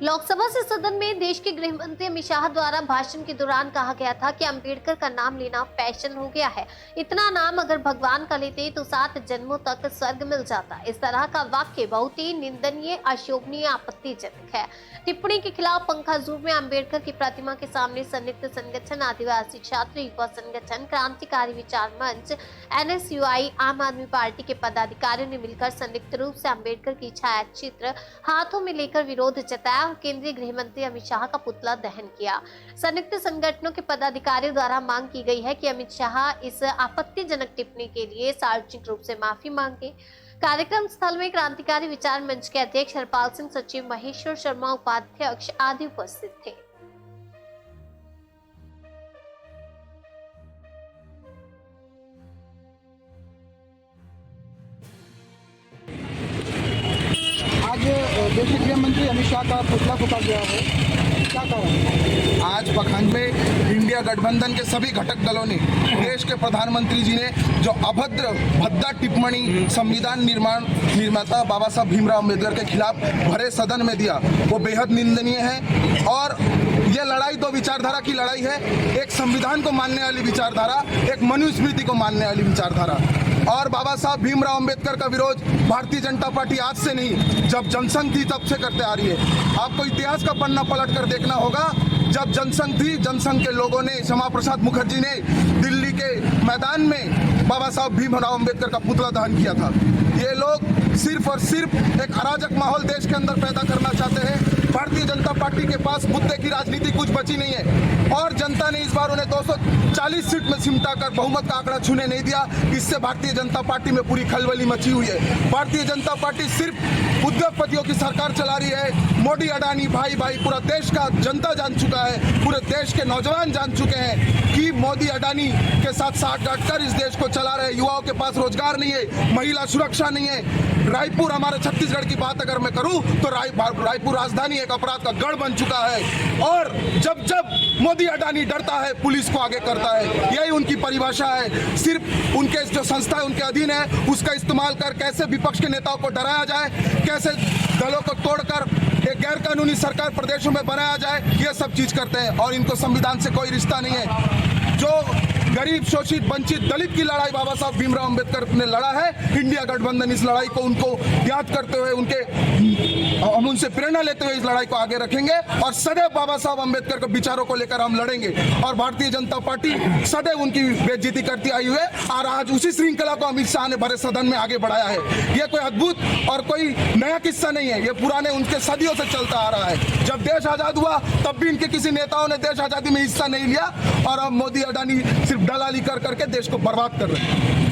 लोकसभा से सदन में देश के गृह मंत्री अमित शाह द्वारा भाषण के दौरान कहा गया था कि अंबेडकर का नाम लेना फैशन हो गया है। इतना नाम अगर भगवान का लेते तो 7 जन्मों तक स्वर्ग मिल जाता। इस तरह का वाक्य बहुत ही निंदनीय, अशोभनीय, आपत्तिजनक है। टिप्पणी के खिलाफ पंखा जू में अंबेडकर की प्रतिमा के सामने संयुक्त संगठन, आदिवासी छात्र युवा संगठन, क्रांतिकारी विचार मंच, NSUI, आम आदमी पार्टी के पदाधिकारियों ने मिलकर संयुक्त रूप से अंबेडकर की छाया चित्र हाथों में लेकर विरोध जताया और केंद्रीय गृह मंत्री अमित शाह का पुतला दहन किया। संयुक्त संगठनों के पदाधिकारियों द्वारा मांग की गई है कि अमित शाह इस आपत्तिजनक टिप्पणी के लिए सार्वजनिक रूप से माफी मांगे। कार्यक्रम स्थल में क्रांतिकारी विचार मंच के अध्यक्ष हरपाल सिंह, सचिव महेश्वर शर्मा, उपाध्यक्ष आदि उपस्थित थे। आज देश के गृह मंत्री अमित शाह का पुतला फूका गया है, क्या कारण? आज पखंड में इंडिया गठबंधन के सभी घटक दलों ने, देश के प्रधानमंत्री जी ने जो अभद्र भद्दा टिप्पणी संविधान निर्माता बाबा साहब भीमराव अम्बेडकर के खिलाफ भरे सदन में दिया, वो बेहद निंदनीय है। और ये लड़ाई दो विचारधारा की लड़ाई है, एक संविधान को मानने वाली विचारधारा, एक मनुस्मृति को मानने वाली विचारधारा। और बाबा साहब भीमराव अम्बेडकर का विरोध भारतीय जनता पार्टी आज से नहीं, जब जनसंघ थी तब से करते आ रही है। आपको इतिहास का पन्ना पलट कर देखना होगा। जब जनसंघ थी, जनसंघ के लोगों ने, श्यामा प्रसाद मुखर्जी ने दिल्ली के मैदान में बाबा साहब भीमराव अम्बेडकर का पुतला दहन किया था। ये लोग सिर्फ और सिर्फ एक अराजक माहौल देश के अंदर पैदा करना चाहते हैं। भारतीय जनता पार्टी के पास मुद्दे की राजनीति कुछ बची नहीं है और जनता ने इस बार उन्हें 240 सीट में सिमटा कर बहुमत का आंकड़ा छूने नहीं दिया। इससे भारतीय जनता पार्टी में पूरी खलबली मची हुई है। भारतीय जनता पार्टी सिर्फ उद्योगपतियों की सरकार चला रही है। मोदी, अडानी, भाई भाई, पूरा देश का जनता जान चुका है, पूरे देश के नौजवान जान चुके हैं कि मोदी, अडानी के साथ साथ गांठ कर इस देश को चला रहे। युवाओं के पास रोजगार नहीं है, महिला सुरक्षा नहीं है। रायपुर, हमारे छत्तीसगढ़ की बात अगर मैं करूं तो रायपुर राजधानी एक अपराध का गढ़ बन चुका है। और जब जब मोदी, अडानी डरता है, पुलिस को आगे करता है। यही उनकी परिभाषा है। सिर्फ उनके जो संस्था उनके अधीन है, उसका इस्तेमाल कर कैसे विपक्ष के नेताओं को डराया जाए, कैसे दलों को तोड़कर एक गैर कानूनी सरकार प्रदेशों में बनाया जाए, ये सब चीज करते हैं। और इनको संविधान से कोई रिश्ता नहीं है। जो गरीब, शोषित, वंचित, दलित की लड़ाई बाबा साहब भीमराव अम्बेडकर ने लड़ा है, इंडिया गठबंधन इस लड़ाई को उनको याद करते हुए हम उनसे प्रेरणा लेते हुए इस लड़ाई को आगे रखेंगे और सदैव बाबा साहब अम्बेडकर के विचारों को लेकर हम लड़ेंगे। और भारतीय जनता पार्टी सदैव उनकी बेइज्जती करती आई हुई है और आज उसी श्रृंखला को अमित शाह ने भरे सदन में आगे बढ़ाया है। ये कोई अद्भुत और कोई नया किस्सा नहीं है, ये पुराने उनके सदियों से चलता आ रहा है। जब देश आजाद हुआ तब भी इनके किसी नेताओं ने देश आजादी में हिस्सा नहीं लिया और अब मोदी, अडानी सिर्फ दलाली कर करके देश को बर्बाद कर रहे हैं।